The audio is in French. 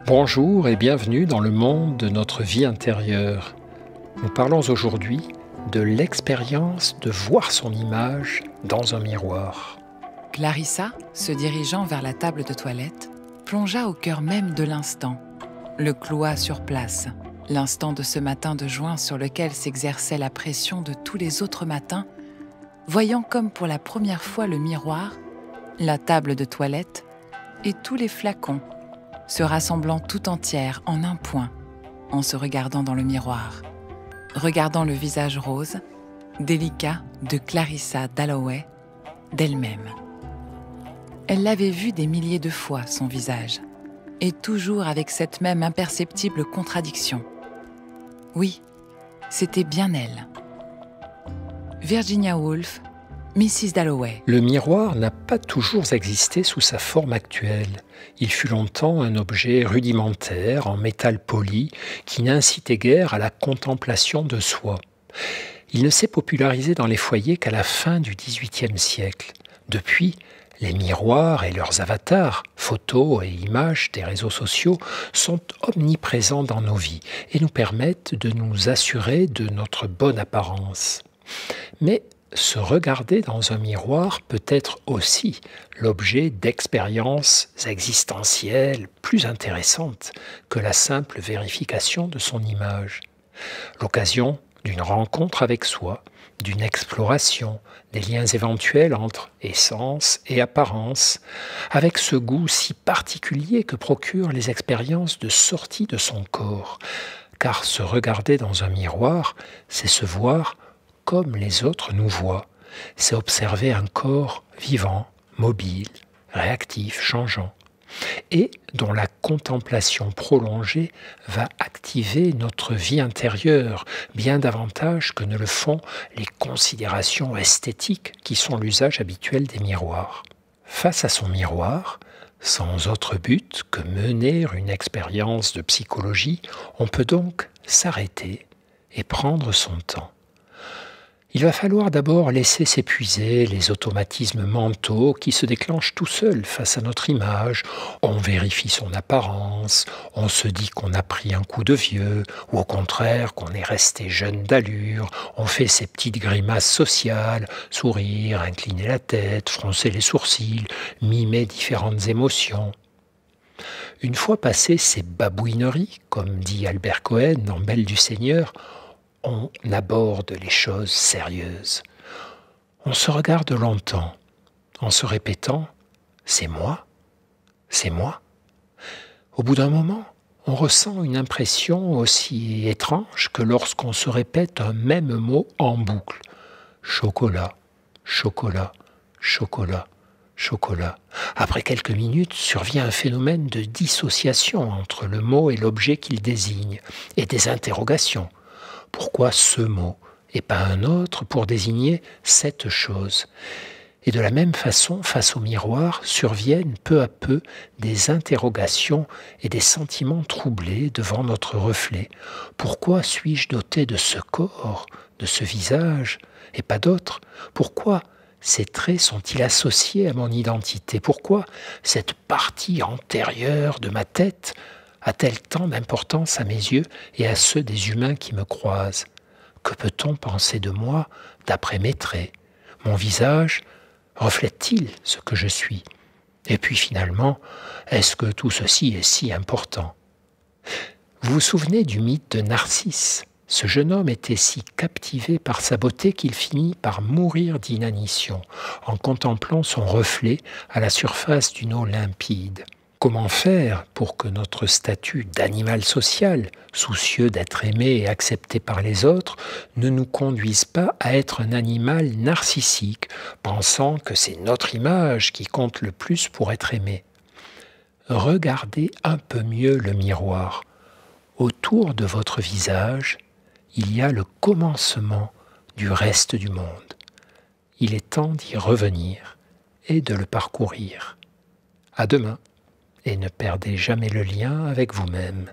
Bonjour et bienvenue dans le monde de notre vie intérieure. Nous parlons aujourd'hui de l'expérience de voir son image dans un miroir. Clarissa, se dirigeant vers la table de toilette, plongea au cœur même de l'instant, le cloua sur place, l'instant de ce matin de juin sur lequel s'exerçait la pression de tous les autres matins, voyant comme pour la première fois le miroir, la table de toilette et tous les flacons, se rassemblant tout entière en un point, en se regardant dans le miroir, regardant le visage rose, délicat de Clarissa Dalloway, d'elle-même. Elle l'avait vu des milliers de fois, son visage, et toujours avec cette même imperceptible contradiction. Oui, c'était bien elle. Virginia Woolf, Mrs. Dalloway. Le miroir n'a pas toujours existé sous sa forme actuelle. Il fut longtemps un objet rudimentaire en métal poli qui n'incitait guère à la contemplation de soi. Il ne s'est popularisé dans les foyers qu'à la fin du XVIIIe siècle. Depuis, les miroirs et leurs avatars, photos et images des réseaux sociaux, sont omniprésents dans nos vies et nous permettent de nous assurer de notre bonne apparence. Mais se regarder dans un miroir peut être aussi l'objet d'expériences existentielles plus intéressantes que la simple vérification de son image. L'occasion d'une rencontre avec soi, d'une exploration, des liens éventuels entre essence et apparence, avec ce goût si particulier que procurent les expériences de sortie de son corps. Car se regarder dans un miroir, c'est se voir comme les autres nous voient. C'est observer un corps vivant, mobile, réactif, changeant, et dont la contemplation prolongée va activer notre vie intérieure bien davantage que ne le font les considérations esthétiques qui sont l'usage habituel des miroirs. Face à son miroir, sans autre but que mener une expérience de psychologie, on peut donc s'arrêter et prendre son temps. Il va falloir d'abord laisser s'épuiser les automatismes mentaux qui se déclenchent tout seuls face à notre image. On vérifie son apparence, on se dit qu'on a pris un coup de vieux, ou au contraire qu'on est resté jeune d'allure, on fait ses petites grimaces sociales, sourire, incliner la tête, froncer les sourcils, mimer différentes émotions. Une fois passées ces babouineries, comme dit Albert Cohen dans Belle du Seigneur, on aborde les choses sérieuses. On se regarde longtemps, en se répétant « c'est moi, c'est moi ». Au bout d'un moment, on ressent une impression aussi étrange que lorsqu'on se répète un même mot en boucle. Chocolat, chocolat, chocolat, chocolat. Après quelques minutes, survient un phénomène de dissociation entre le mot et l'objet qu'il désigne, et des interrogations. Pourquoi ce mot et pas un autre pour désigner cette chose? Et de la même façon, face au miroir, surviennent peu à peu des interrogations et des sentiments troublés devant notre reflet. Pourquoi suis-je doté de ce corps, de ce visage, et pas d'autre? Pourquoi ces traits sont-ils associés à mon identité? Pourquoi cette partie antérieure de ma tête a-t-elle tant d'importance à mes yeux et à ceux des humains qui me croisent? Que peut-on penser de moi d'après mes traits? Mon visage reflète-t-il ce que je suis? Et puis finalement, est-ce que tout ceci est si important? Vous vous souvenez du mythe de Narcisse? Ce jeune homme était si captivé par sa beauté qu'il finit par mourir d'inanition en contemplant son reflet à la surface d'une eau limpide. Comment faire pour que notre statut d'animal social, soucieux d'être aimé et accepté par les autres, ne nous conduise pas à être un animal narcissique, pensant que c'est notre image qui compte le plus pour être aimé? Regardez un peu mieux le miroir. Autour de votre visage, il y a le commencement du reste du monde. Il est temps d'y revenir et de le parcourir. À demain. Et ne perdez jamais le lien avec vous-même.